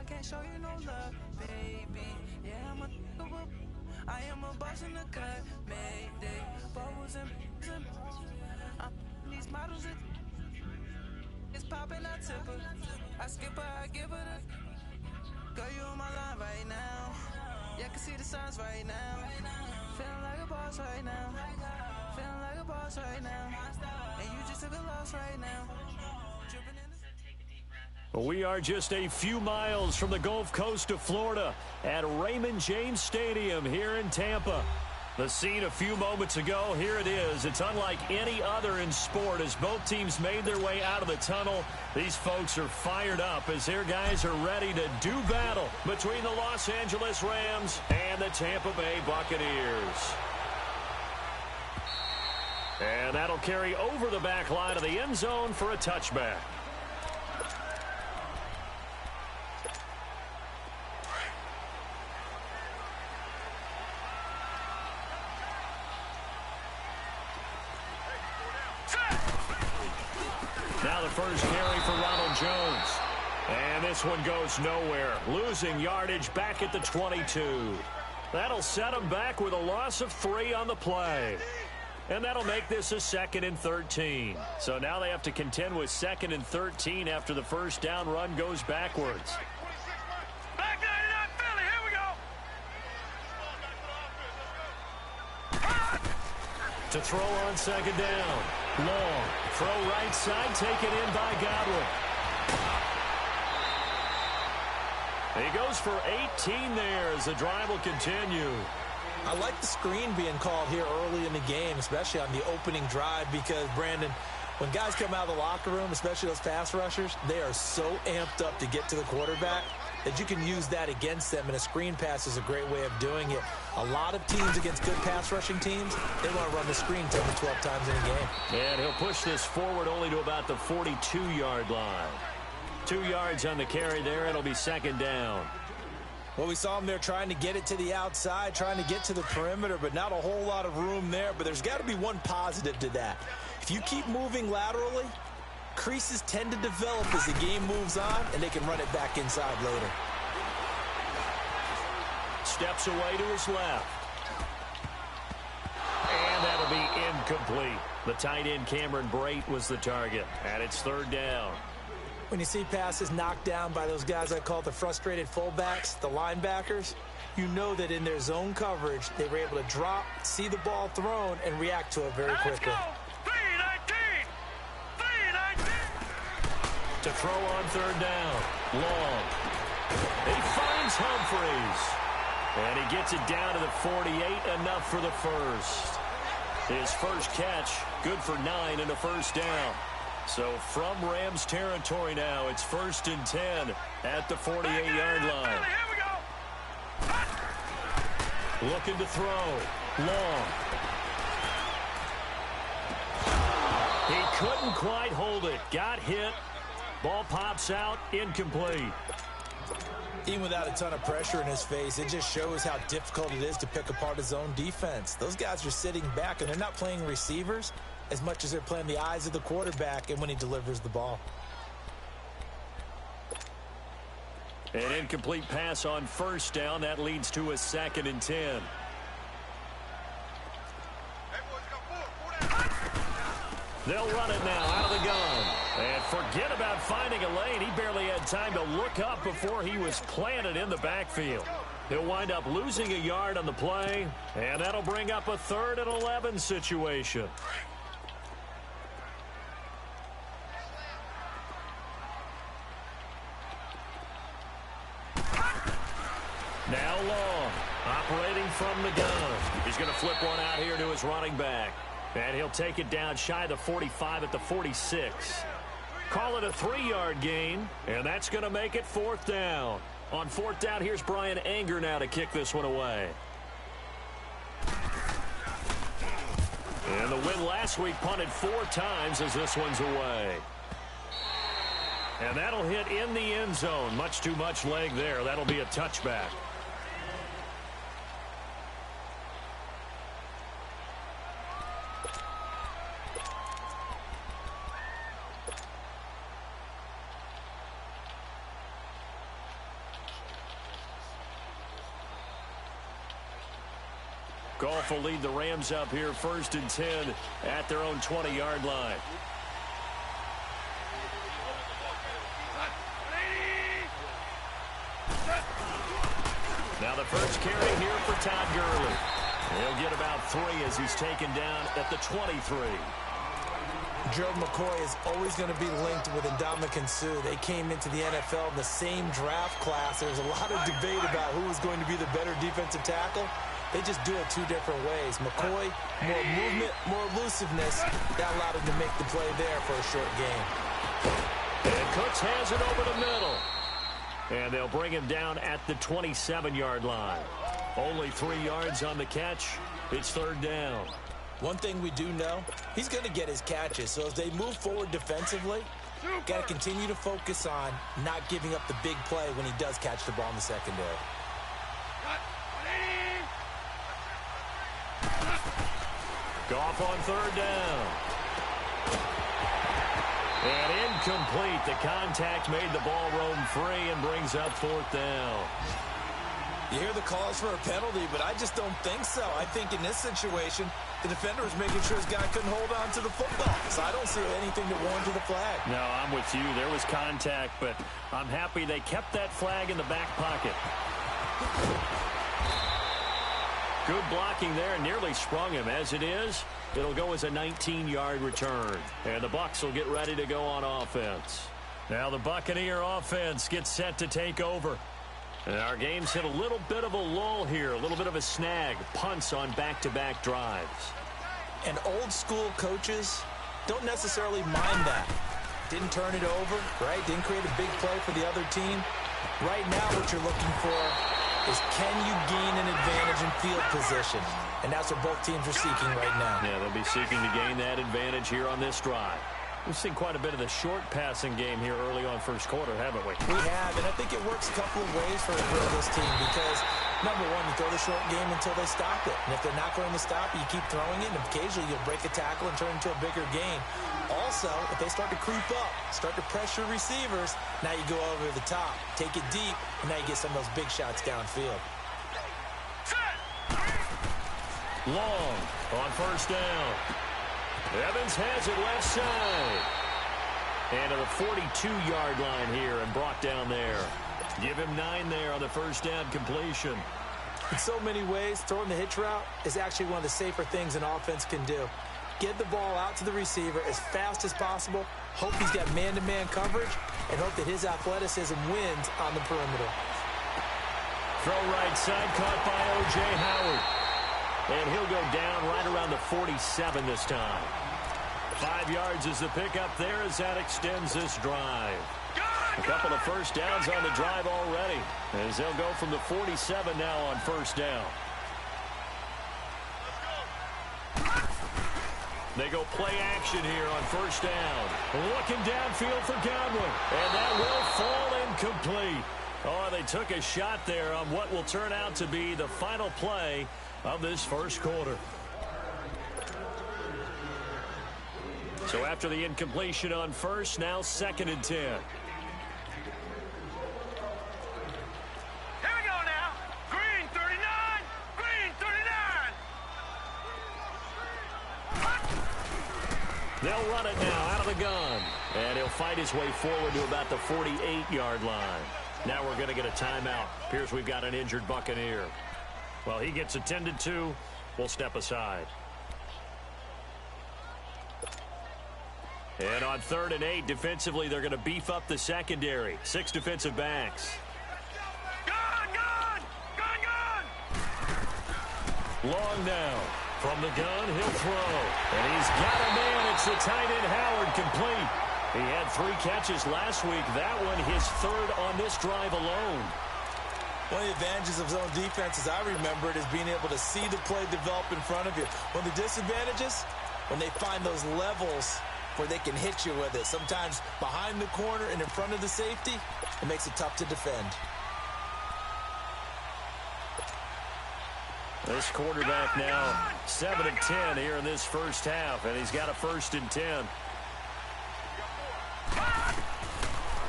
I can't show you no love, baby. Yeah, I am a boss in the cut, Mayday. Bubbles and these models, it's popping, I tip her. I skip her, I give her the. Girl, you on my line right now. Yeah, I can see the signs right now. Feeling like a boss right now. Feeling like a boss right now. And you just took a loss right now. We are just a few miles from the Gulf Coast of Florida at Raymond James Stadium here in Tampa. The scene a few moments ago, here it is. It's unlike any other in sport as both teams made their way out of the tunnel. These folks are fired up as their guys are ready to do battle between the Los Angeles Rams and the Tampa Bay Buccaneers. And that'll carry over the back line of the end zone for a touchback. Now the first carry for Ronald Jones. And this one goes nowhere. Losing yardage back at the 22. That'll set him back with a loss of 3 on the play. And that'll make this a 2nd and 13. So now they have to contend with 2nd and 13 after the first down run goes backwards. Back 99 Philly, here we go. To throw on 2nd down. Long. Throw right side, taken in by Godwin. He goes for 18 there as the drive will continue. I like the screen being called here early in the game, especially on the opening drive, because, Brandon, when guys come out of the locker room, especially those pass rushers, they are so amped up to get to the quarterback that you can use that against them, and a screen pass is a great way of doing it. A lot of teams against good pass rushing teams, they want to run the screen 10 to 12 times in a game. And he'll push this forward only to about the 42-yard line. 2 yards on the carry there. It'll be 2nd down. Well, we saw him there trying to get it to the outside, trying to get to the perimeter, but not a whole lot of room there. But there's got to be one positive to that. If you keep moving laterally, creases tend to develop as the game moves on, and they can run it back inside later. Steps away to his left. And that'll be incomplete. The tight end Cameron Brate was the target, and it's 3rd down. When you see passes knocked down by those guys I call the frustrated fullbacks, the linebackers, you know that in their zone coverage, they were able to drop, see the ball thrown, and react to it very quickly. Let's go. 3-19. 3-19. To throw on 3rd down. Long. He finds Humphreys. And he gets it down to the 48, enough for the first. His first catch, good for 9 and a first down. So from Rams territory now, it's 1st and 10 at the 48-yard line. Here we go. Looking to throw. Long. He couldn't quite hold it. Got hit. Ball pops out. Incomplete. Even without a ton of pressure in his face, it just shows how difficult it is to pick apart his own defense. Those guys are sitting back, and they're not playing receivers as much as they're playing the eyes of the quarterback and when he delivers the ball. An incomplete pass on 1st down. That leads to a 2nd and 10. They'll run it now out of the gun. And forget about finding a lane. He barely had time to look up before he was planted in the backfield. He'll wind up losing a yard on the play, and that'll bring up a 3rd and 11 situation. Now Long, operating from the gun. He's going to flip one out here to his running back. And he'll take it down shy of the 45 at the 46. Call it a 3-yard gain, and that's going to make it 4th down. On 4th down, here's Brian Anger now to kick this one away. And the win last week punted 4 times as this one's away. And that'll hit in the end zone. Much too much leg there. That'll be a touchback. Goff will lead the Rams up here 1st and 10 at their own 20-yard line. Now the first carry here for Todd Gurley. He'll get about 3 as he's taken down at the 23. Gerald McCoy is always going to be linked with Ndamukong Suh. They came into the NFL in the same draft class. There's a lot of debate about who was going to be the better defensive tackle. They just do it 2 different ways. McCoy, more movement, more elusiveness. That allowed him to make the play there for a short game. And Cooks has it over the middle. And they'll bring him down at the 27-yard line. Only 3 yards on the catch. It's 3rd down. One thing we do know, he's going to get his catches. So as they move forward defensively, got to continue to focus on not giving up the big play when he does catch the ball in the secondary. Goff on 3rd down. And incomplete. The contact made the ball roam free and brings up 4th down. You hear the calls for a penalty, but I just don't think so. I think in this situation, the defender was making sure his guy couldn't hold on to the football. So I don't see anything that warranted the flag. No, I'm with you. There was contact, but I'm happy they kept that flag in the back pocket. Good blocking there, nearly sprung him. As it is, it'll go as a 19-yard return. And the Bucs will get ready to go on offense. Now the Buccaneer offense gets set to take over. And our game's hit a little bit of a lull here, a little bit of a snag. Punts on back-to-back drives. And old-school coaches don't necessarily mind that. Didn't turn it over, right? Didn't create a big play for the other team. Right now what you're looking for is can you gain an advantage in field position? And that's what both teams are seeking right now. Yeah, they'll be seeking to gain that advantage here on this drive. We've seen quite a bit of the short passing game here early on first quarter, haven't we? We have, and I think it works a couple of ways for this team because, number one, you throw the short game until they stop it. And if they're not going to stop it, you keep throwing it, and occasionally you'll break a tackle and turn it into a bigger gain. Also, if they start to creep up, start to pressure receivers, now you go over the top, take it deep, and now you get some of those big shots downfield. Long on 1st down. Evans has it left side. And to the 42-yard line here and brought down there. Give him 9 there on the 1st down completion. In so many ways, throwing the hitch route is actually one of the safer things an offense can do. Get the ball out to the receiver as fast as possible, hope he's got man-to-man coverage, and hope that his athleticism wins on the perimeter. Throw right side, caught by O.J. Howard. And he'll go down right around the 47 this time. 5 yards is the pickup there as that extends this drive. A couple of 1st downs on the drive already, as they'll go from the 47 now on 1st down. They go play action here on 1st down. Looking downfield for Godwin, and that will fall incomplete. Oh, they took a shot there on what will turn out to be the final play of this first quarter. So after the incompletion on 1st, now 2nd and 10. Here we go now. Green 39. Green 39. They'll run it now out of the gun. And he'll fight his way forward to about the 48-yard line. Now we're going to get a timeout. Appears we've got an injured Buccaneer. Well, he gets attended to. We'll step aside. And on 3rd and 8, defensively, they're going to beef up the secondary. 6 defensive backs. Gun! Long now. From the gun, he'll throw. And he's got a man. It's the tight end, Howard, complete. He had 3 catches last week. That one, his 3rd on this drive alone. One of the advantages of zone defense, as I remember it, is being able to see the play develop in front of you. One of the disadvantages, when they find those levels where they can hit you with it. Sometimes behind the corner and in front of the safety, it makes it tough to defend. This quarterback now 7 of 10 here in this first half, and he's got a 1st and 10.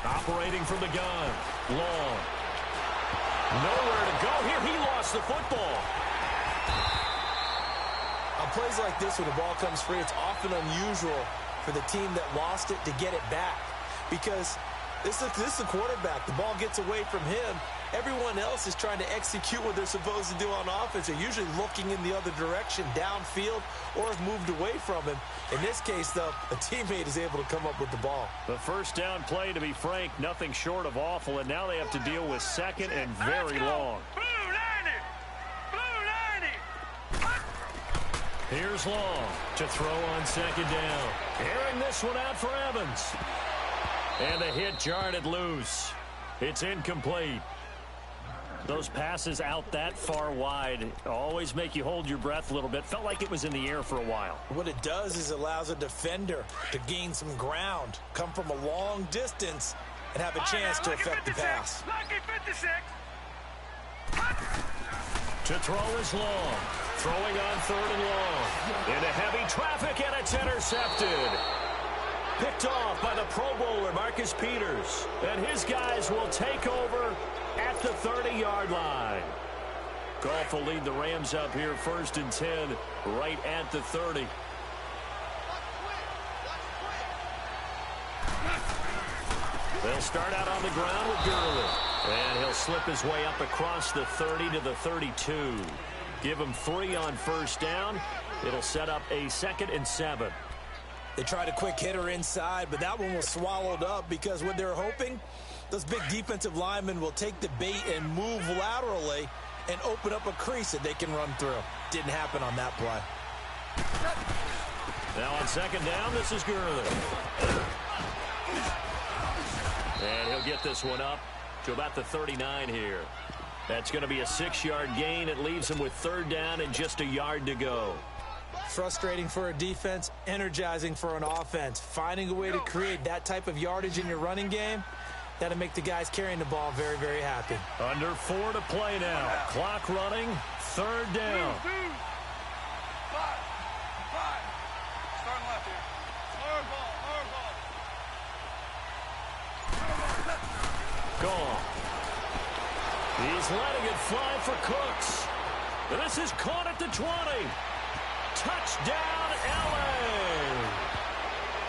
Operating from the gun. Long. Nowhere to go here. He lost the football. plays like this when the ball comes free, it's often unusual for the team that lost it to get it back because this is the quarterback. The ball gets away from him. Everyone else is trying to execute what they're supposed to do on offense. They're usually looking in the other direction, downfield, or have moved away from him. In this case, though, a teammate is able to come up with the ball. The first down play, to be frank, nothing short of awful, and now they have to deal with second and very long. Blue 90! Blue 90! Here's Long to throw on second down. Airing this one out for Evans. And the hit jarred it loose. It's incomplete. Those passes out that far wide always make you hold your breath a little bit. Felt like it was in the air for a while. What it does is allows a defender to gain some ground, come from a long distance, and have a chance to affect the pass. Lucky 56! To throw is Long. Throwing on third and long. Into heavy traffic, and it's intercepted. Picked off by the Pro Bowler, Marcus Peters. And his guys will take over at the 30-yard line. Goff will lead the Rams up here first and 10 right at the 30. They'll start out on the ground with Gurley. And he'll slip his way up across the 30 to the 32. Give him 3 on first down. It'll set up a 2nd and 7. They tried a quick hitter inside, but that one was swallowed up because what they're hoping, those big defensive linemen will take the bait and move laterally and open up a crease that they can run through. Didn't happen on that play. Now on second down, this is Gurley. And he'll get this one up to about the 39 here. That's going to be a 6-yard gain. It leaves him with third down and just a yard to go. Frustrating for a defense, energizing for an offense. Finding a way to create that type of yardage in your running game, that'll make the guys carrying the ball very, very happy. Under 4 to play now. Clock running, third down. 5. Starting left here. Hard ball. Gone. He's letting it fly for Cooks. And this is caught at the 20. Touchdown, L.A.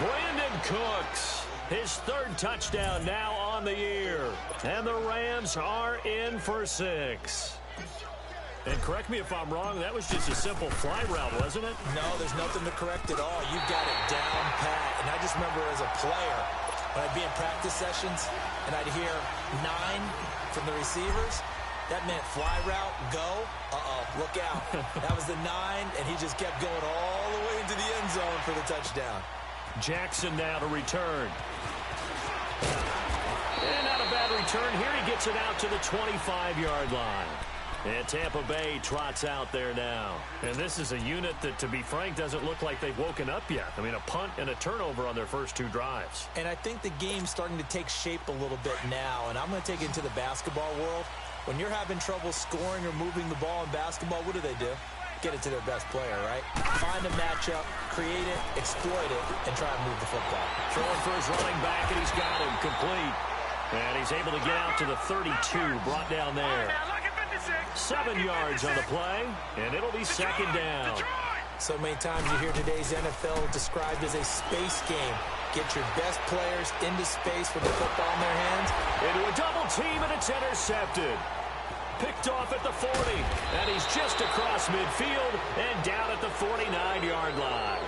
Brandon Cooks, his third touchdown now on the year. And the Rams are in for 6. And correct me if I'm wrong, that was just a simple fly route, wasn't it? No, there's nothing to correct at all. You got it down pat. And I just remember as a player, when I'd be in practice sessions and I'd hear 9 from the receivers, that meant fly route, go, look out. That was the 9, and he just kept going all the way into the end zone for the touchdown. Jackson now to return. And not a bad return here. He gets it out to the 25-yard line. And Tampa Bay trots out there now. And this is a unit that, to be frank, doesn't look like they've woken up yet. I mean, a punt and a turnover on their first 2 drives. And I think the game's starting to take shape a little bit now, and I'm going to take it into the basketball world. When you're having trouble scoring or moving the ball in basketball, what do? Get it to their best player, right? Find a matchup, create it, exploit it, and try and move the football. Throwing for his running back, and he's got him complete. And he's able to get out to the 32, brought down there. 7 yards on the play, and it'll be second down. So many times you hear today's NFL described as a space game. Get your best players into space with the football in their hands. Into a double team, and it's intercepted. Picked off at the 40, and he's just across midfield and down at the 49-yard line.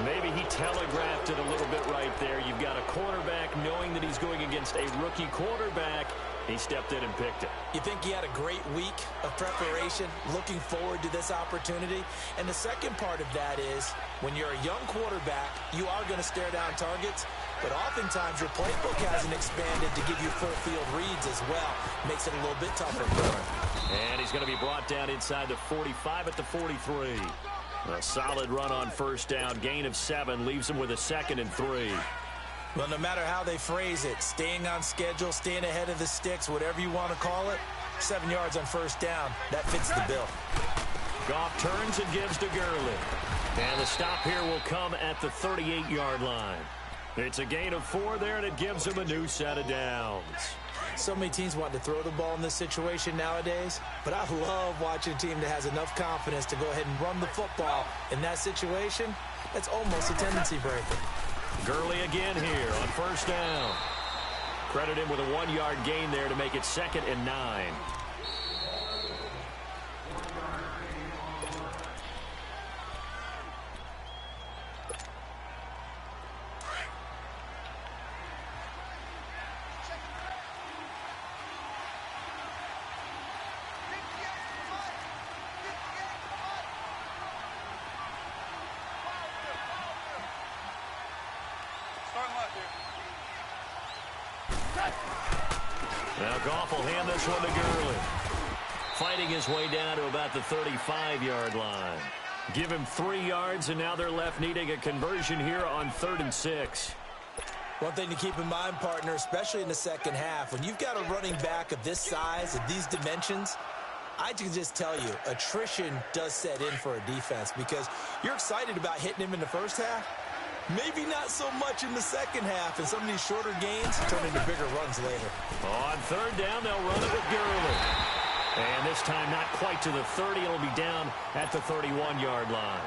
Maybe he telegraphed it a little bit right there. You've got a quarterback knowing that he's going against a rookie quarterback. He stepped in and picked it. You think he had a great week of preparation, looking forward to this opportunity? And the second part of that is, when you're a young quarterback, you are going to stare down targets, but oftentimes your playbook hasn't expanded to give you full field reads as well. Makes it a little bit tougher for him. And he's going to be brought down inside the 45 at the 43. A solid run on first down, gain of 7, leaves him with a 2nd and 3. Well, no matter how they phrase it, staying on schedule, staying ahead of the sticks, whatever you want to call it, 7 yards on first down, that fits the bill. Goff turns and gives to Gurley. And the stop here will come at the 38-yard line. It's a gain of 4 there, and it gives him a new set of downs. So many teams want to throw the ball in this situation nowadays, but I love watching a team that has enough confidence to go ahead and run the football. In that situation, that's almost a tendency breaker. Gurley again here on first down. Credit him with a 1-yard gain there to make it 2nd and 9. Now Goff will hand this one to Gurley. Fighting his way down to about the 35-yard line. Give him 3 yards, and now they're left needing a conversion here on 3rd and 6. One thing to keep in mind, partner, especially in the second half, when you've got a running back of this size, of these dimensions, I can just tell you, attrition does set in for a defense because you're excited about hitting him in the first half. Maybe not so much in the second half, and some of these shorter gains turn into bigger runs later. On 3rd down, they'll run it with Gurley. And this time not quite to the 30. It'll be down at the 31-yard line.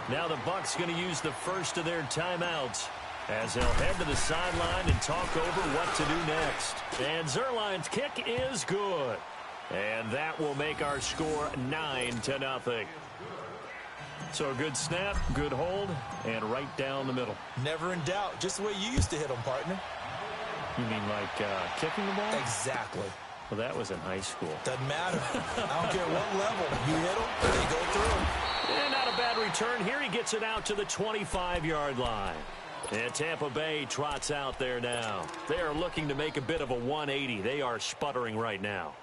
Now the Bucs going to use the first of their timeouts as they'll head to the sideline and talk over what to do next. And Zuerlein's kick is good. And that will make our score 9-0. So a good snap, good hold, and right down the middle. Never in doubt. Just the way you used to hit them, partner. You mean like kicking the ball? Exactly. Well, that was in high school. Doesn't matter. I don't care what level. You hit them, they go through. And not a bad return here. He gets it out to the 25-yard line. And Tampa Bay trots out there now. They are looking to make a bit of a 180. They are sputtering right now.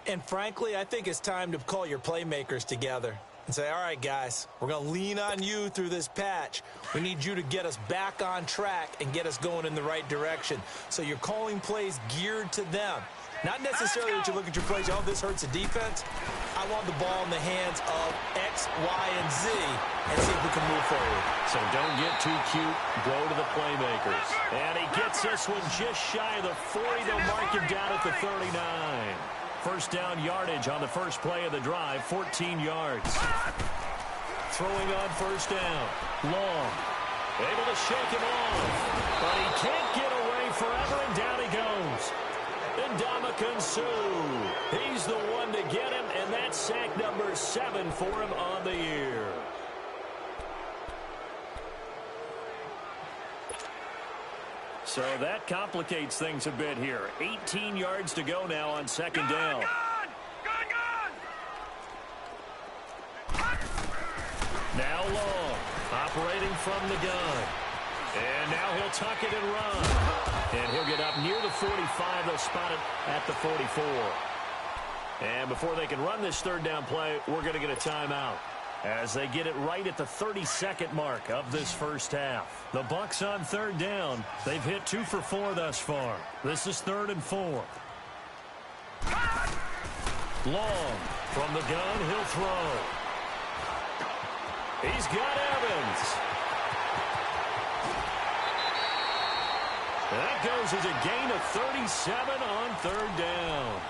And frankly, I think it's time to call your playmakers together and say, all right, guys, we're going to lean on you through this patch. We need you to get us back on track and get us going in the right direction. So you're calling plays geared to them. Not necessarily that you look at your plays, oh, this hurts the defense. I want the ball in the hands of X, Y, and Z and see if we can move forward. So don't get too cute. Go to the playmakers. And he gets this one just shy of the 40. They'll mark him down at the 39. First down yardage on the first play of the drive, 14 yards. Throwing on first down. Long. Able to shake him off. But he can't get away forever, and down he goes. Ndamukong Suh. He's the one to get him, and that's sack number 7 for him on the year. So that complicates things a bit here. 18 yards to go now on second down. Now Long, operating from the gun. And now he'll tuck it and run. And he'll get up near the 45. They'll spot it at the 44. And before they can run this third down play, we're going to get a timeout as they get it right at the 32nd mark of this first half. The Bucs on third down. They've hit 2 for 4 thus far. This is 3rd and 4. Long from the gun. He'll throw. He's got Evans. That goes as a gain of 37 on third down.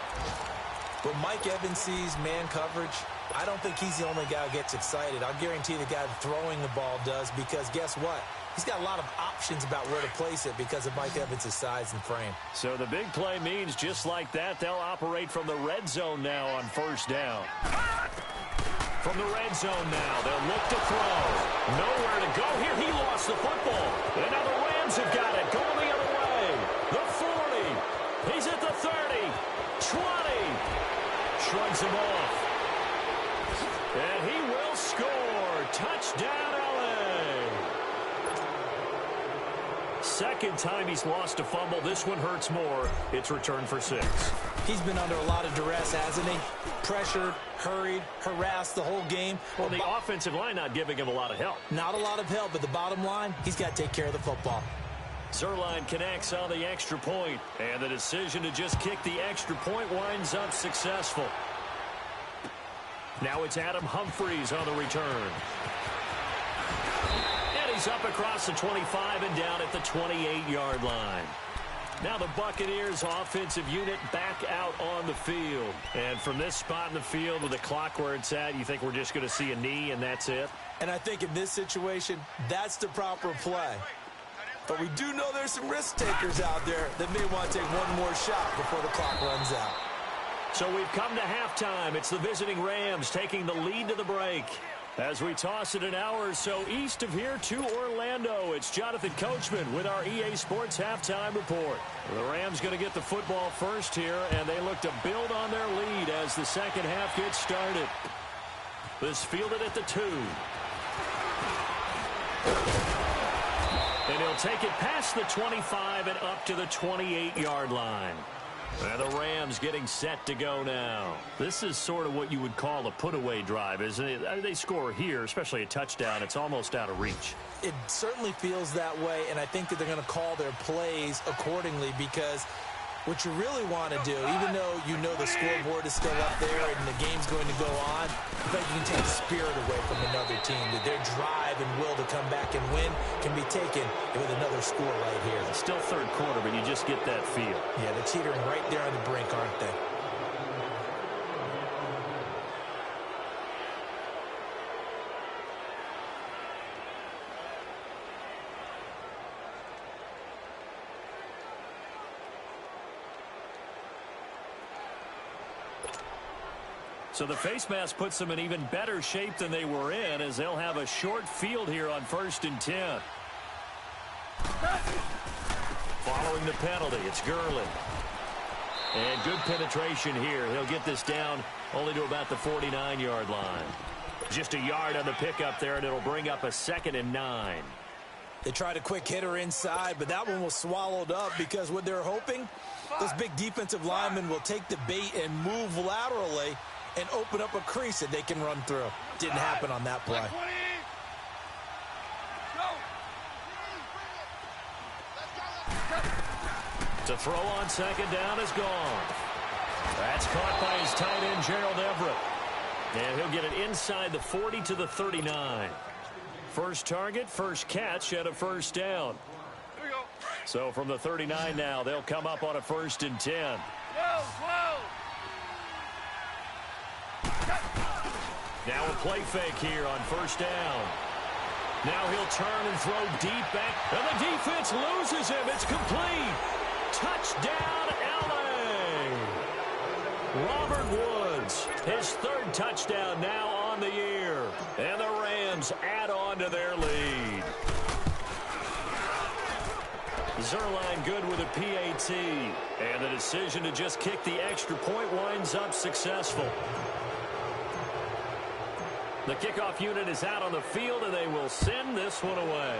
When Mike Evans sees man coverage, I don't think he's the only guy who gets excited. I'll guarantee the guy throwing the ball does, because guess what? He's got a lot of options about where to place it because of Mike Evans' size and frame. So the big play means just like that, they'll operate from the red zone now on first down. From the red zone now, they'll look to throw. Nowhere to go here. He lost the football. And now the Rams have got it. Going the other way. The 40. He's at the 30. 20. Shrugs him off. And he will score. Touchdown, L.A. Second time he's lost a fumble. This one hurts more. It's returned for 6. He's been under a lot of duress, hasn't he? Pressured, hurried, harassed the whole game. Well, the offensive line not giving him a lot of help. Not a lot of help, but the bottom line, he's got to take care of the football. Zuerlein connects on the extra point, and the decision to just kick the extra point winds up successful. Now it's Adam Humphries on the return. And he's up across the 25 and down at the 28-yard line. Now the Buccaneers offensive unit back out on the field. And from this spot in the field with the clock where it's at, you think we're just going to see a knee and that's it? And I think in this situation, that's the proper play. But we do know there's some risk takers out there that may want to take one more shot before the clock runs out. So we've come to halftime. It's the visiting Rams taking the lead to the break. As we toss it an hour or so east of here to Orlando, it's Jonathan Coachman with our EA Sports Halftime Report. The Rams going to get the football first here, and they look to build on their lead as the second half gets started. This fielded at the 2. And he'll take it past the 25 and up to the 28-yard line. And the Rams getting set to go now. This is sort of what you would call a put-away drive, isn't it? They score here, especially a touchdown. It's almost out of reach. It certainly feels that way, and I think that they're going to call their plays accordingly because what you really want to do, even though you know the scoreboard is still up there and the game's going to go on, I think you can take the spirit away from another team. That their drive and will to come back and win can be taken with another score right here. It's still third quarter, but you just get that feel. Yeah, they're teetering right there on the brink, aren't they? So the face mask puts them in even better shape than they were in, as they'll have a short field here on 1st and 10. Following the penalty, it's Gurley. And good penetration here. He'll get this down only to about the 49-yard line. Just a yard on the pickup there, and it'll bring up a 2nd and 9. They tried a quick hitter inside, but that one was swallowed up because what they're hoping, those big defensive linemen will take the bait and move laterally and open up a crease that they can run through. Didn't happen on that play. To throw on 2nd down is gone. That's caught by his tight end, Gerald Everett. And he'll get it inside the 40 to the 39. First target, first catch, and a 1st down. Here we go. So from the 39 now, they'll come up on a 1st and 10. Whoa. Now a play fake here on 1st down. Now he'll turn and throw deep back. And the defense loses him. It's complete. Touchdown, LA. Robert Woods, his 3rd touchdown now on the year. And the Rams add on to their lead. Zerline good with a PAT. And the decision to just kick the extra point winds up successful. The kickoff unit is out on the field, and they will send this one away.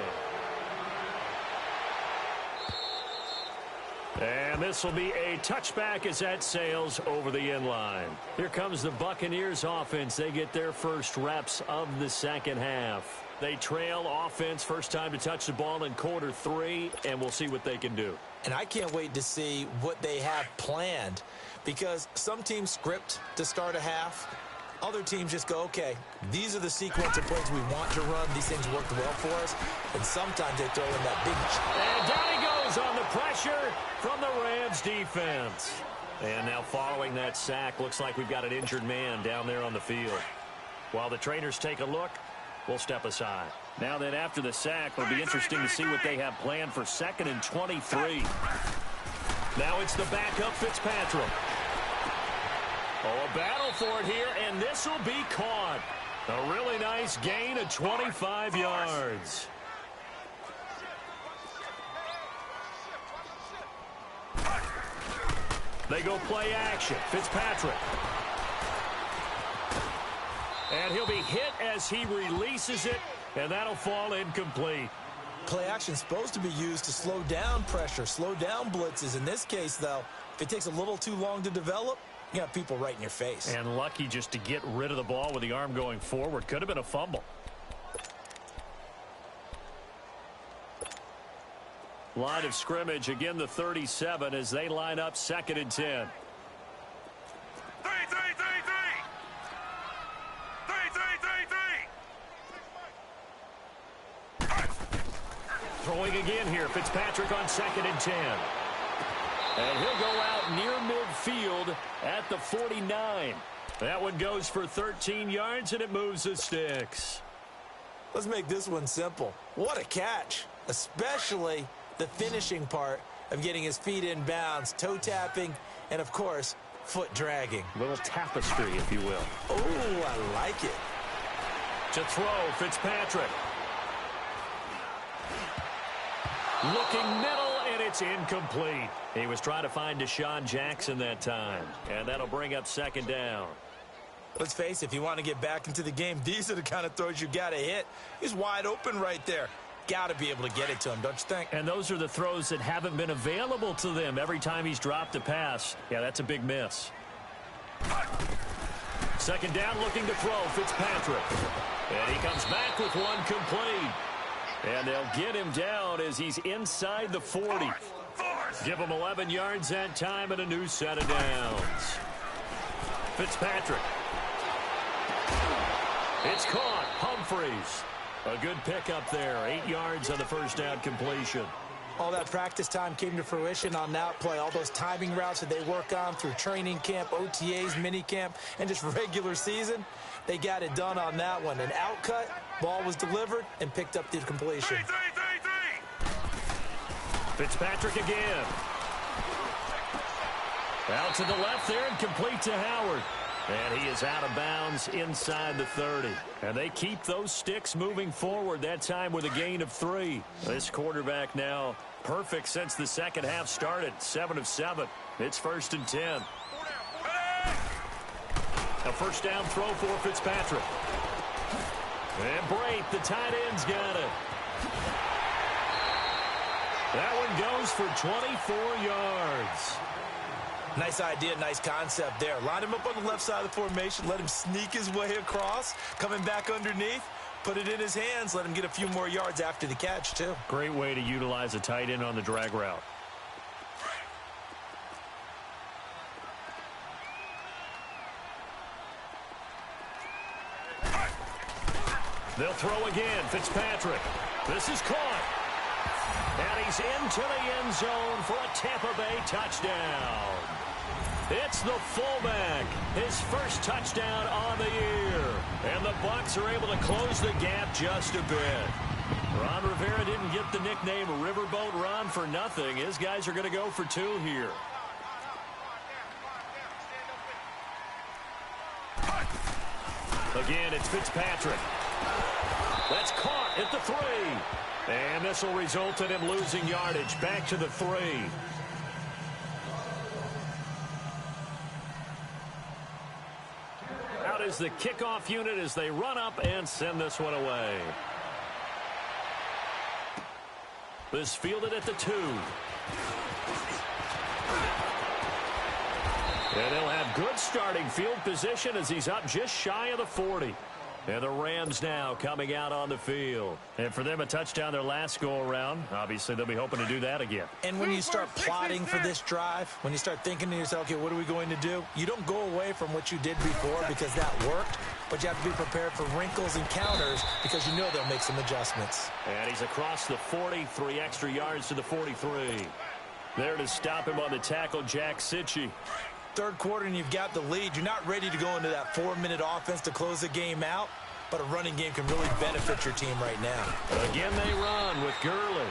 And this will be a touchback as that sails over the end line. Here comes the Buccaneers offense. They get their first reps of the second half. They trail offense, first time to touch the ball in quarter 3, and we'll see what they can do. And I can't wait to see what they have planned because some teams script to start a half. Other teams just go, okay, these are the sequence of plays we want to run. These things worked well for us. And sometimes they throw in that big... And down he goes on the pressure from the Rams defense. And now following that sack, looks like we've got an injured man down there on the field. While the trainers take a look, we'll step aside. Now then, after the sack, it'll be interesting to see what they have planned for 2nd and 23. Now it's the backup Fitzpatrick. Oh, a battle for it here, and this will be caught. A really nice gain of 25 yards. They go play action. Fitzpatrick. And he'll be hit as he releases it, and that'll fall incomplete. Play action supposed to be used to slow down pressure, slow down blitzes. In this case, though, if it takes a little too long to develop, you got people right in your face. And lucky just to get rid of the ball with the arm going forward. Could have been a fumble. Line of scrimmage, again the 37 as they line up 2nd and 10. Throwing again here, Fitzpatrick on 2nd and 10. And he'll go out near midfield at the 49. That one goes for 13 yards, and it moves the sticks. Let's make this one simple. What a catch, especially the finishing part of getting his feet in bounds, toe tapping, and, of course, foot dragging. A little tapestry, if you will. Oh, I like it. To throw, Fitzpatrick. Looking middle, and it's incomplete. He was trying to find Deshaun Jackson that time, and that'll bring up second down. Let's face it, if you want to get back into the game, these are the kind of throws you got to hit. He's wide open right there. Got to be able to get it to him, don't you think? And those are the throws that haven't been available to them every time he's dropped a pass. Yeah, that's a big miss. Second down, looking to throw, Fitzpatrick. And he comes back with one complete. And they'll get him down as he's inside the 40. Give him 11 yards that time and a new set of downs. Fitzpatrick. It's caught. Humphreys. A good pickup there. 8 yards on the first down completion. All that practice time came to fruition on that play. All those timing routes that they work on through training camp, OTAs, mini camp, and just regular season, they got it done on that one. An outcut, ball was delivered, and picked up the completion. Fitzpatrick again. Out to the left there and complete to Howard. And he is out of bounds inside the 30. And they keep those sticks moving forward, that time with a gain of 3. This quarterback now perfect since the second half started. 7 of 7. It's 1st and 10. A first down throw for Fitzpatrick. And Brate, the tight end's got it. That one goes for 24 yards. Nice idea, nice concept there. Line him up on the left side of the formation, let him sneak his way across, coming back underneath, put it in his hands, let him get a few more yards after the catch, too. Great way to utilize a tight end on the drag route. They'll throw again. Fitzpatrick. This is caught. And he's into the end zone for a Tampa Bay touchdown. It's the fullback. His first touchdown on the year. And the Bucs are able to close the gap just a bit. Ron Rivera didn't get the nickname Riverboat Ron for nothing. His guys are going to go for 2 here. Again, it's Fitzpatrick. That's caught at the 3. And this will result in him losing yardage. Back to the 3. Out is the kickoff unit as they run up and send this one away. This fielded at the 2. And they'll have good starting field position as he's up just shy of the 40. And the Rams now coming out on the field. And for them, a touchdown their last go-around. Obviously, they'll be hoping to do that again. And when you start plotting for this drive, when you start thinking to yourself, okay, what are we going to do? You don't go away from what you did before because that worked, but you have to be prepared for wrinkles and counters because you know they'll make some adjustments. And he's across the 40, 3 extra yards to the 43. There to stop him on the tackle, Jack Sitchie. Third quarter and you've got the lead. You're not ready to go into that 4-minute offense to close the game out, but a running game can really benefit your team right now. Again, they run with Gurley.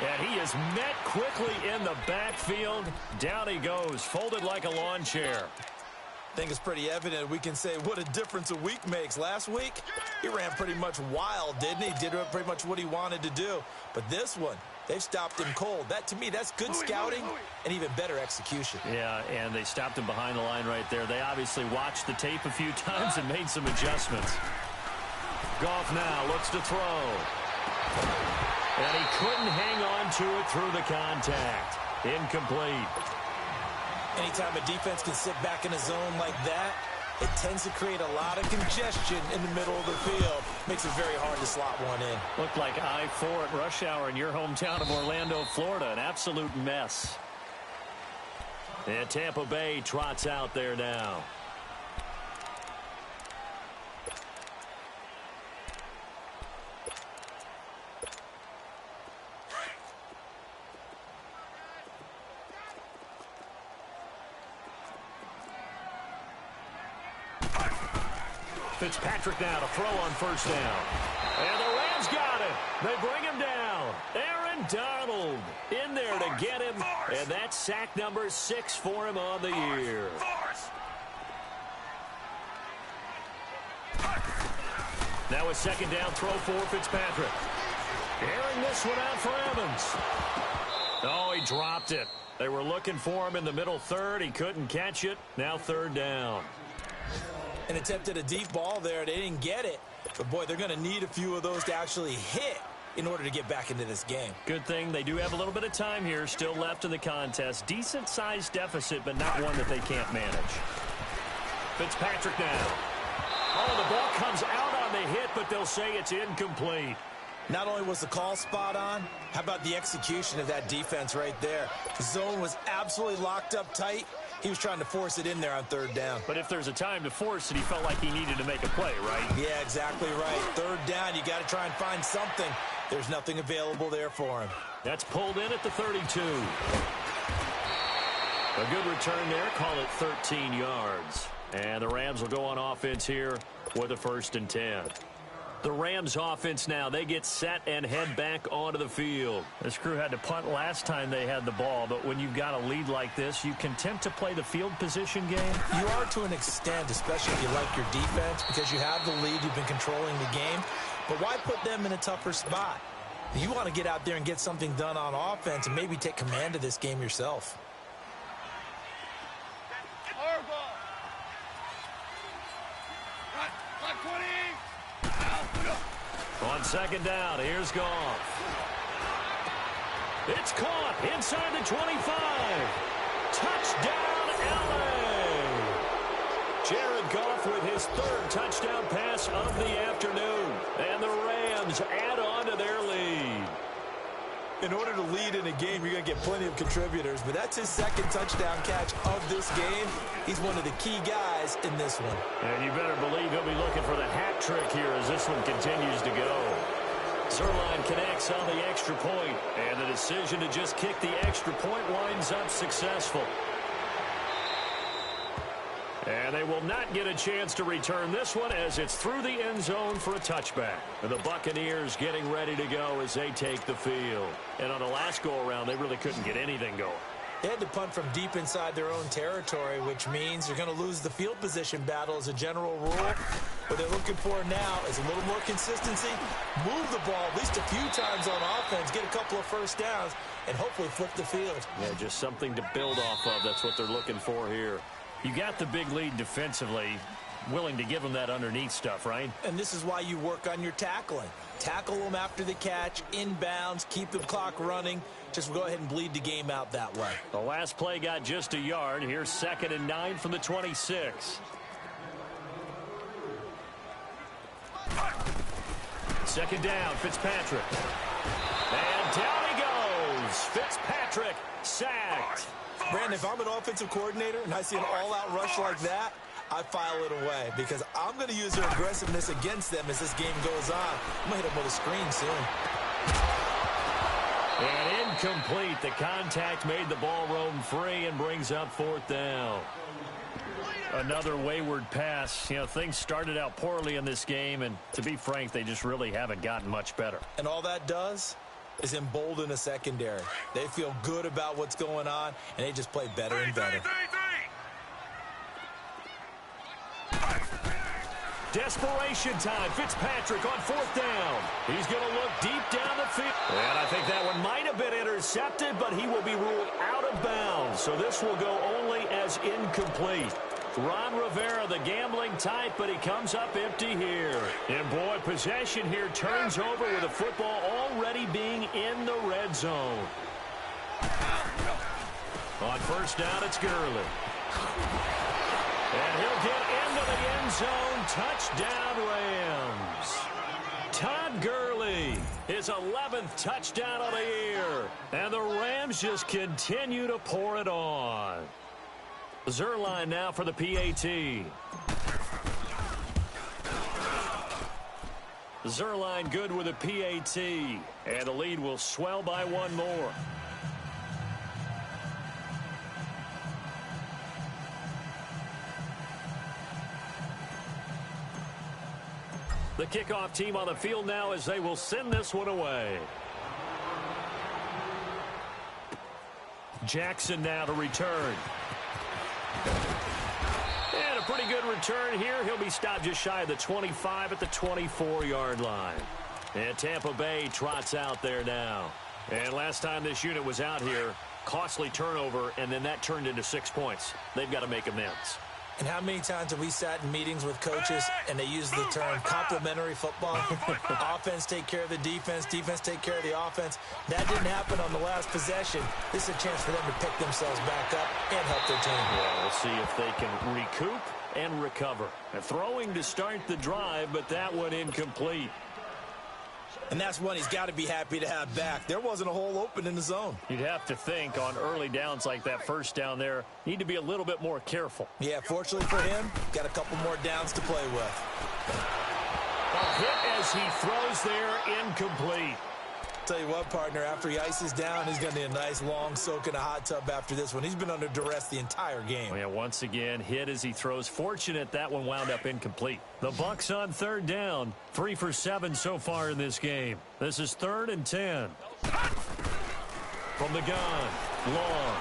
And he is met quickly in the backfield. Down he goes, folded like a lawn chair. I think it's pretty evident. We can say what a difference a week makes. Last week, he ran pretty much wild, didn't he? Did pretty much what he wanted to do. But this one, they've stopped him cold. That, to me, that's good scouting and even better execution. Yeah, and they stopped him behind the line right there. They obviously watched the tape a few times and made some adjustments. Goff now looks to throw. And he couldn't hang on to it through the contact. Incomplete. Anytime a defense can sit back in a zone like that, it tends to create a lot of congestion in the middle of the field. Makes it very hard to slot one in. Looked like I-4 at rush hour in your hometown of Orlando, Florida. An absolute mess. And Tampa Bay trots out there now. Fitzpatrick now to throw on first down. And the Rams got it. They bring him down. Aaron Donald in there to get him. And that's sack number 6 for him on the year. Now a second down throw for Fitzpatrick. Airing this one out for Evans. Oh, he dropped it. They were looking for him in the middle third. He couldn't catch it. Now third down. And attempted a deep ball there. They didn't get it. But, boy, they're going to need a few of those to actually hit in order to get back into this game. Good thing they do have a little bit of time here still left in the contest. Decent-sized deficit, but not one that they can't manage. Fitzpatrick now. Oh, the ball comes out on the hit, but they'll say it's incomplete. Not only was the call spot on, how about the execution of that defense right there? The zone was absolutely locked up tight. He was trying to force it in there on third down. But if there's a time to force it, he felt like he needed to make a play, right? Yeah, exactly right. Third down, you got to try and find something. There's nothing available there for him. That's pulled in at the 32. A good return there. Call it 13 yards. And the Rams will go on offense here with a 1st and 10. The Rams offense now, they get set and head back onto the field. This crew had to punt last time they had the ball, but when you've got a lead like this, you can tend to play the field position game. You are to an extent, especially if you like your defense, because you have the lead, you've been controlling the game. But why put them in a tougher spot? You want to get out there and get something done on offense and maybe take command of this game yourself. On second down, here's Goff. It's caught inside the 25. Touchdown, LA! Jared Goff with his 3rd touchdown pass of the afternoon. And the Rams add on to their lead. In order to lead in a game, you're going to get plenty of contributors, but that's his 2nd touchdown catch of this game. He's one of the key guys in this one. And you better believe he'll be looking for the hat trick here as this one continues to go. Zerline connects on the extra point, and the decision to just kick the extra point winds up successful. And they will not get a chance to return this one as it's through the end zone for a touchback. And the Buccaneers getting ready to go as they take the field. And on the last go-around, they really couldn't get anything going. They had to punt from deep inside their own territory, which means they're going to lose the field position battle as a general rule. What they're looking for now is a little more consistency, move the ball at least a few times on offense, get a couple of first downs, and hopefully flip the field. Yeah, just something to build off of. That's what they're looking for here. You got the big lead defensively, willing to give them that underneath stuff, right? And this is why you work on your tackling. Tackle them after the catch, inbounds, keep the clock running. Just go ahead and bleed the game out that way. The last play got just a yard. Here's 2nd and 9 from the 26. Second down, Fitzpatrick. And down he goes. Fitzpatrick sacked. Brandon, if I'm an offensive coordinator and I see an all-out rush like that, I file it away because I'm going to use their aggressiveness against them as this game goes on. I'm going to hit them with a screen soon. And incomplete. The contact made the ball roam free and brings up 4th down. Another wayward pass. You know, things started out poorly in this game, and to be frank, they just really haven't gotten much better. And all that does is embolden a secondary. They feel good about what's going on, and they just play better and better. Desperation time. Fitzpatrick on 4th down. He's going to look deep down the field. And I think that one might have been intercepted, but he will be ruled out of bounds. So this will go only as incomplete. Ron Rivera, the gambling type, but he comes up empty here. And, boy, possession here turns over with the football already being in the red zone. On 1st down, it's Gurley. And he'll get into the end zone. Touchdown, Rams. Todd Gurley, his 11th touchdown of the year. And the Rams just continue to pour it on. Zerline now for the PAT. Zerline good with a PAT. And the lead will swell by one more. The kickoff team on the field now as they will send this one away. Jackson now to return. And a pretty good return here. He'll be stopped just shy of the 25 at the 24-yard line. And Tampa Bay trots out there now. And last time this unit was out here, costly turnover, and then that turned into 6 points. They've got to make amends. And how many times have we sat in meetings with coaches and they use the term complementary football? Offense take care of the defense, defense take care of the offense. That didn't happen on the last possession. This is a chance for them to pick themselves back up and help their team. Well, we'll see if they can recoup and recover. A throwing to start the drive, but that one incomplete. And that's one he's got to be happy to have back. There wasn't a hole open in the zone. You'd have to think on early downs like that first down there, need to be a little bit more careful. Yeah, fortunately for him, got a couple more downs to play with. A hit as he throws there, incomplete. Tell you what, partner, after he ices down, he's going to need a nice long soak in a hot tub after this one. He's been under duress the entire game. Yeah, once again, hit as he throws. Fortunate that one wound up incomplete. The Bucs on third down, 3 for 7 so far in this game. This is 3rd and 10. From the gun, long.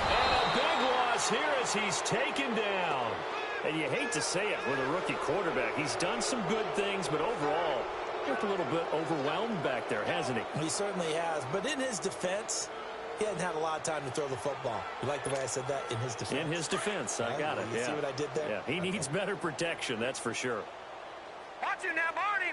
And a big loss here as he's taken down. And you hate to say it with a rookie quarterback. He's done some good things, but overall, looked a little bit overwhelmed back there, hasn't he? He certainly has, but in his defense, he hasn't had a lot of time to throw the football. You like the way I said that? In his defense. In his defense, I got it. You see what I did there? Yeah, he needs better protection, that's for sure. Watch it now, Barney!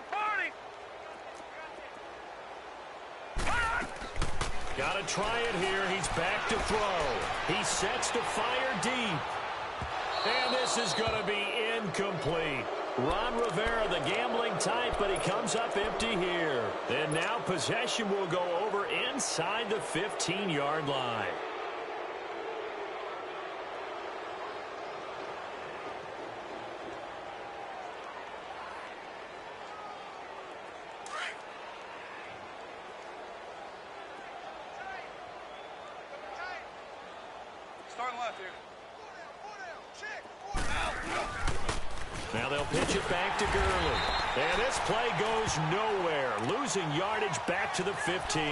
Got to try it here. He's back to throw. He sets to fire deep. And this is going to be incomplete. Ron Rivera, the gambling type, but he comes up empty here. And now possession will go over inside the 15-yard line. Starting left here. Now they'll pitch it back to Gurley. And this play goes nowhere. Losing yardage back to the 15.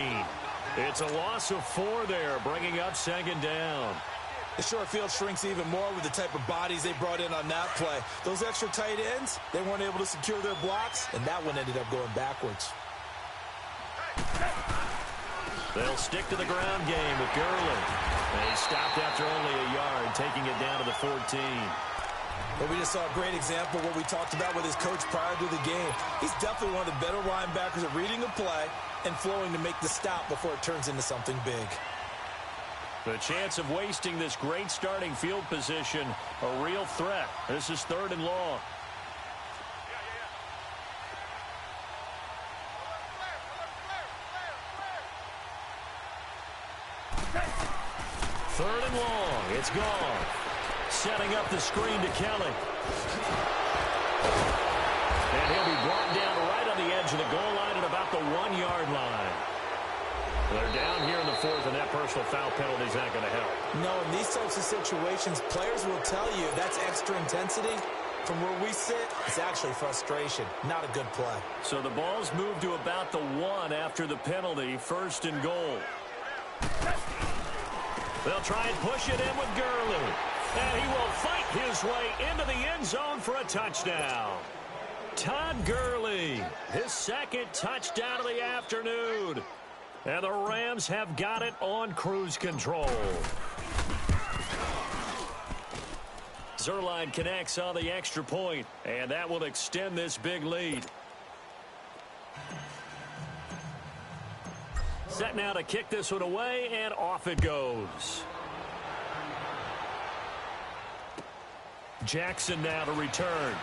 It's a loss of 4 there, bringing up 2nd down. The short field shrinks even more with the type of bodies they brought in on that play. Those extra tight ends, they weren't able to secure their blocks, and that one ended up going backwards. They'll stick to the ground game with Gurley. And he stopped after only a yard, taking it down to the 14. But we just saw a great example of what we talked about with his coach prior to the game. He's definitely one of the better linebackers at reading a play and flowing to make the stop before it turns into something big. The chance of wasting this great starting field position, a real threat. This is 3rd and long. 3rd and long. It's gone. Setting up the screen to Kelly. And he'll be brought down right on the edge of the goal line at about the 1-yard line. They're down here in the 4th, and that personal foul penalty is not going to help. No, in these types of situations, players will tell you that's extra intensity. From where we sit, it's actually frustration. Not a good play. So the ball's moved to about the 1 after the penalty, 1st and goal. They'll try and push it in with Gurley. And he will fight his way into the end zone for a touchdown. Todd Gurley, his 2nd touchdown of the afternoon. And the Rams have got it on cruise control. Zerline connects on the extra point, and that will extend this big lead. Set now to kick this one away, and off it goes. Jackson now to return.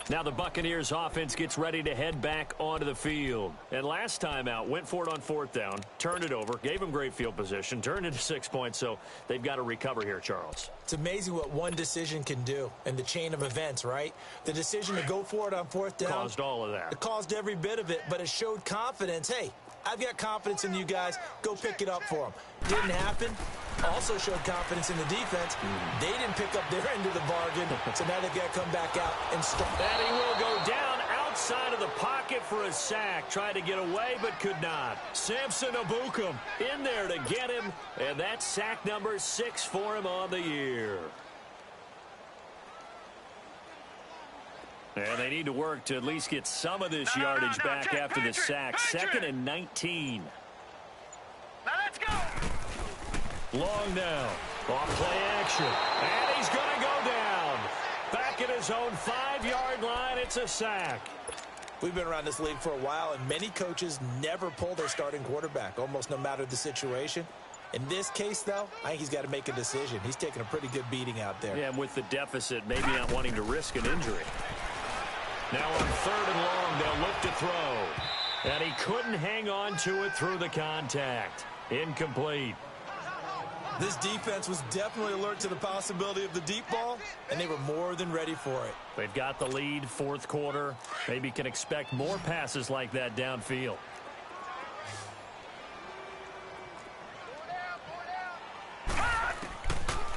Now the Buccaneers offense gets ready to head back onto the field. And last time out, went for it on 4th down, turned it over, gave them great field position, turned it to 6 points, so they've got to recover here, Charles. It's amazing what one decision can do in the chain of events, right? The decision to go for it on 4th down Caused all of that. It caused every bit of it, but it showed confidence. Hey, I've got confidence in you guys. Go pick it up for them. Didn't happen. Also showed confidence in the defense. They didn't pick up their end of the bargain, so now they've got to come back out and start. And he will go down outside of the pocket for a sack. Tried to get away, but could not. Samson Abukum in there to get him, and that's sack number 6 for him on the year. And they need to work to at least get some of this yardage back after the sack. 2nd and 19. Now let's go. Long now. Off play action. And he's going to go down. Back at his own 5-yard line. It's a sack. We've been around this league for a while, and many coaches never pull their starting quarterback, almost no matter the situation. In this case, though, I think he's got to make a decision. He's taking a pretty good beating out there. Yeah, and with the deficit, maybe not wanting to risk an injury. Now on 3rd and long, they'll look to throw. And he couldn't hang on to it through the contact. Incomplete. This defense was definitely alert to the possibility of the deep ball, and they were more than ready for it. They've got the lead, 4th quarter. Maybe can expect more passes like that downfield.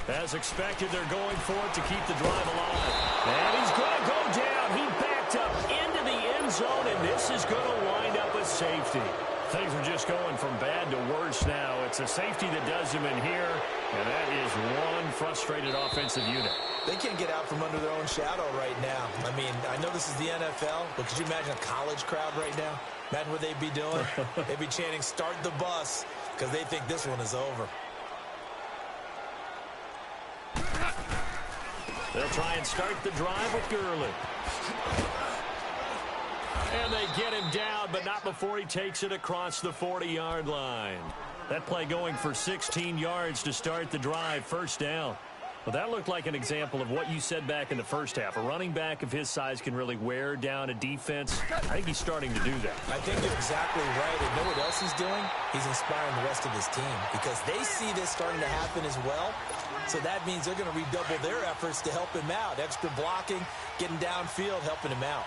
As expected, they're going for it to keep the drive alive. And he's going to go down. He backed up into the end zone, and this is going to wind up a safety. Things are just going from bad to worse now. It's a safety that does him in here, and that is one frustrated offensive unit. They can't get out from under their own shadow right now. I mean, I know this is the NFL, but could you imagine a college crowd right now? Imagine what they'd be doing. They'd be chanting, "Start the bus," because they think this one is over. They'll try and start the drive with Gurley. And they get him down, but not before he takes it across the 40-yard line. That play going for 16 yards to start the drive, 1st down. Well, that looked like an example of what you said back in the first half. A running back of his size can really wear down a defense. I think he's starting to do that. I think you're exactly right. And know what else he's doing? He's inspiring the rest of his team because they see this starting to happen as well. So that means they're going to redouble their efforts to help him out. Extra blocking, getting downfield, helping him out.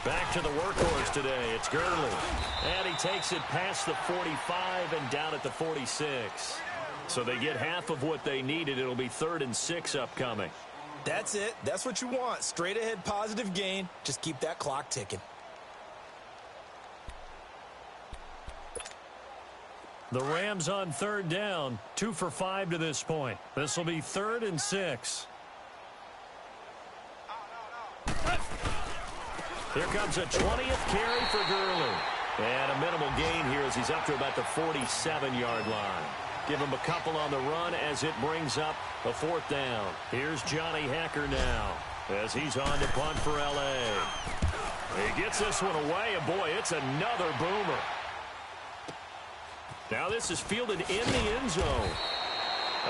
Back to the workhorse today. It's Gurley. And he takes it past the 45 and down at the 46. So they get half of what they needed. It'll be 3rd and 6 upcoming. That's it. That's what you want. Straight ahead positive gain. Just keep that clock ticking. The Rams on 3rd down. 2 for 5 to this point. This will be 3rd and 6. Here comes a 20th carry for Gurley. And a minimal gain here as he's up to about the 47-yard line. Give him a couple on the run as it brings up a 4th down. Here's Johnny Hacker now as he's on to punt for L.A. He gets this one away, and boy, it's another boomer. Now this is fielded in the end zone.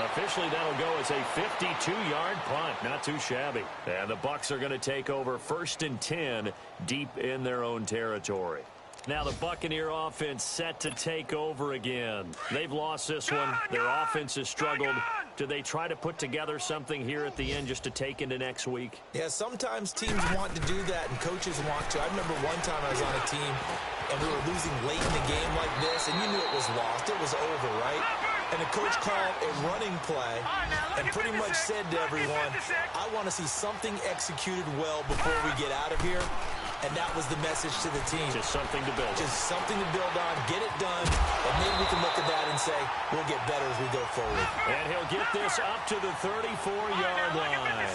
Officially, that'll go as a 52-yard punt. Not too shabby. And the Bucs are going to take over 1st and 10 deep in their own territory. Now the Buccaneer offense set to take over again. They've lost this one. Their offense has struggled. Do they try to put together something here at the end just to take into next week? Yeah, sometimes teams want to do that and coaches want to. I remember one time I was on a team and we were losing late in the game like this, and you knew it was lost. It was over, right? And the coach called a running play and pretty much said to everyone, I want to see something executed well before we get out of here. And that was the message to the team. Just something to build on. Just something to build on, get it done, and maybe we can look at that and say, we'll get better as we go forward. And he'll get this up to the 34-yard line.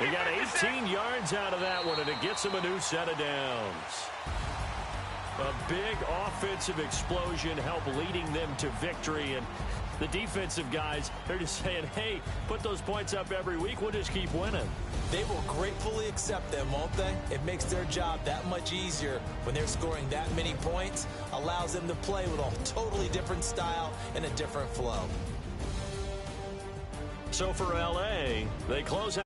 He got 18 yards out of that one, and it gets him a new set of downs. A big offensive explosion helped leading them to victory, and the defensive guys, they're just saying, hey, put those points up every week, we'll just keep winning. They will gratefully accept them, won't they? It makes their job that much easier when they're scoring that many points, allows them to play with a totally different style and a different flow. So for L.A., they close out.